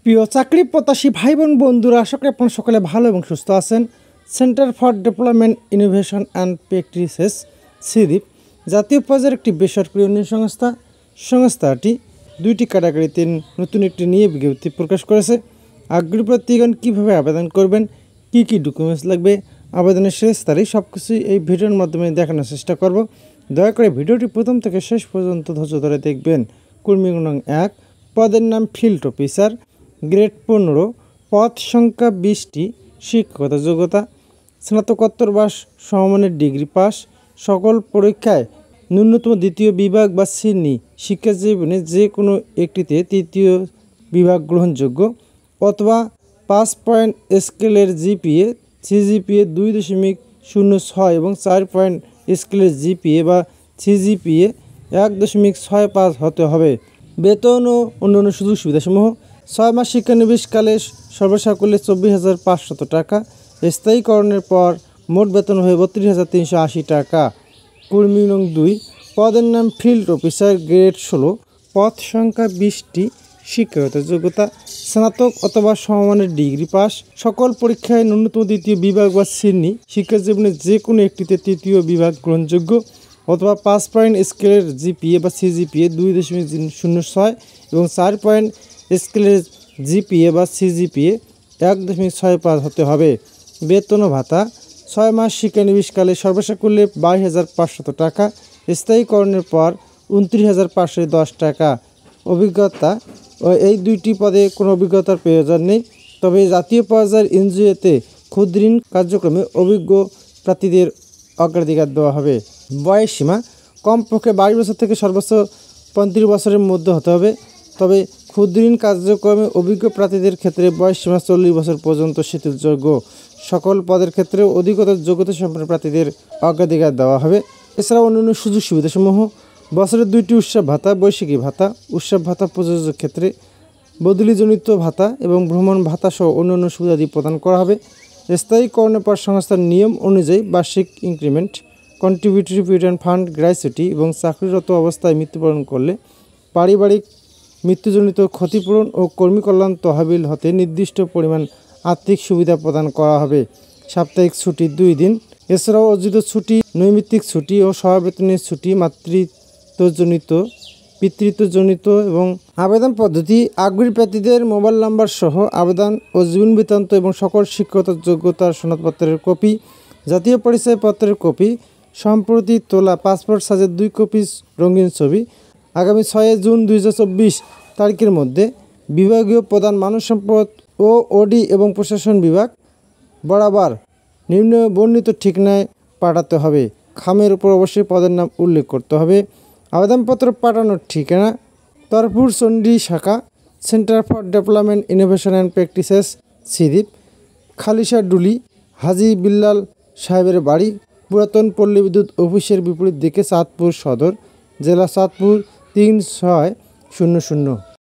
প্রিয় চাকরি প্রত্যাশী ভাই বোন বন্ধুরা, আশা করি আপনারা সকলে ভালো এবং সুস্থ আছেন। Centre for development innovation and practices CDIP জাতীয় পর্যায়ের একটি বেসরকারি উন্নয়ন সংস্থা। সংস্থাটি দুইটি ক্যাটাগরিতে নতুন একটি নিয়োগ বিজ্ঞপ্তি প্রকাশ করেছে। আগ্রহী প্রার্থীগণ কীভাবে আবেদন করবেন, কী কী ডকুমেন্টস লাগবে, আবেদনের শেষ তারিখ, সব কিছুই এই ভিডিওর মাধ্যমে দেখানোর চেষ্টা করব। দয়া করে ভিডিওটি প্রথম থেকে শেষ পর্যন্ত ধৈর্য ধরে দেখবেন। কর্মী নং 1, পদের নাম ফিল্ড অফিসার, গ্রেড 15, পদ সংখ্যা 20টি, শিক্ষকতা যোগ্যতা স্নাতকোত্তর বা সমমানের ডিগ্রি পাস, সকল পরীক্ষায় ন্যূনতম দ্বিতীয় বিভাগ বা শ্রেণী শিক্ষা জীবনে যে কোনো একটিতে তৃতীয় বিভাগ গ্রহণযোগ্য, অথবা 5 পয়েন্ট স্কেলের জিপিএ, সিজিপিএ 2.06 এবং 4 পয়েন্ট স্কেলের জিপিএ বা সিজিপিএ 1.65 হতে হবে। বেতন ও অন্যান্য সুযোগ সুবিধাসমূহ: 6 মাস শিক্ষানবিশকালে সর্বসাকুল্যে 24,500 টাকা, স্থায়ীকরণের পর মোট বেতন হয়ে 32,380 টাকা। কর্মী নং 2, পদের নাম ফিল্ড অফিসার, গ্রেড 16, পদ সংখ্যা 20টি, শিক্ষাগত যোগ্যতা স্নাতক অথবা সমমানের ডিগ্রি পাস, সকল পরীক্ষায় ন্যূনতম দ্বিতীয় বিভাগ বা শ্রেণী শিক্ষা জীবনে যে কোনো একটিতে তৃতীয় বিভাগ গ্রহণযোগ্য, অথবা 5 পয়েন্ট স্কেলের জিপিএ বা সিজিপিএ 2.06 এবং 4 পয়েন্ট স্কেলের জিপিএ বা সিজিপিএ 1.65 হতে হবে। বেতন ও ভাতা: 6 মাস শিক্ষানবিশকালে সর্বসাকুল্যে 22,500 টাকা, স্থায়ীকরণের পর 29,510 টাকা। অভিজ্ঞতা: এই দুইটি পদে কোনো অভিজ্ঞতার প্রয়োজন নেই, তবে জাতীয় পর্যায়ের এনজিওতে ক্ষুদ্রঋণ কার্যক্রমে অভিজ্ঞ প্রার্থীদের অগ্রাধিকার দেওয়া হবে। বয়স সীমা: কমপক্ষে 22 বছর থেকে সর্বোচ্চ 35 বছরের মধ্যে হতে হবে, তবে ক্ষুদ্রঋণ কার্যক্রমে অভিজ্ঞ প্রার্থীদের ক্ষেত্রে বয়স সীমা 40 বছর পর্যন্ত শিথিলযোগ্য। সকল পদের ক্ষেত্রে অধিকতর যোগ্যতা সম্পন্ন প্রার্থীদের অগ্রাধিকার দেওয়া হবে। এছাড়াও অন্যান্য সুযোগ সুবিধাসমূহ: বছরের 2টি উৎসব ভাতা, বৈশাখী ভাতা, উৎসব ভাতা প্রযোজ্যের ক্ষেত্রে বদলিজনিত ভাতা এবং ভ্রমণ ভাতা সহ অন্যান্য সুবিধাদি প্রদান করা হবে। স্থায়ীকরণের পর সংস্থার নিয়ম অনুযায়ী বার্ষিক increment, contributory return fund, gratuity এবং চাকরিরত অবস্থায় মৃত্যুবরণ করলে পারিবারিক মৃত্যুজনিত ক্ষতিপূরণ ও কর্মী কল্যাণ তহবিল হতে নির্দিষ্ট পরিমাণ আর্থিক সুবিধা প্রদান করা হবে। সাপ্তাহিক ছুটি 2 দিন। এছাড়াও অর্জিত ছুটি, নৈমিত্তিক ছুটি ও সহবেতনের ছুটি, পিতৃত্বজনিত এবং আবেদন পদ্ধতি: আগ্রহী প্রার্থীদের মোবাইল নাম্বার সহ আবেদন ও জীবন বৃত্তান্ত এবং সকল শিক্ষাগত যোগ্যতার সনদপত্রের কপি, জাতীয় পরিচয়পত্রের কপি, সম্প্রতি তোলা পাসপোর্ট সাইজের 2 কপি রঙিন ছবি, আগামী 6 জুন 2024 তারিখের মধ্যে বিভাগীয় প্রধান মানব সম্পদ ও ওডি এবং প্রশাসন বিভাগ বরাবর নিম্ন বর্ণিত ঠিকানায় পাঠাতে হবে। খামের উপর অবশ্যই পদের নাম উল্লেখ করতে হবে। আবেদনপত্র পাঠানোর ঠিকানা: তরপুর চণ্ডী শাখা, centre for development innovation and practices CDIP, Khalisha Duli, Haji Billal সাহেবের বাড়ি, পুরাতন পল্লী বিদ্যুৎ অফিসের বিপরীত দিকে, চাঁদপুর সদর, জেলা চাঁদপুর 3600।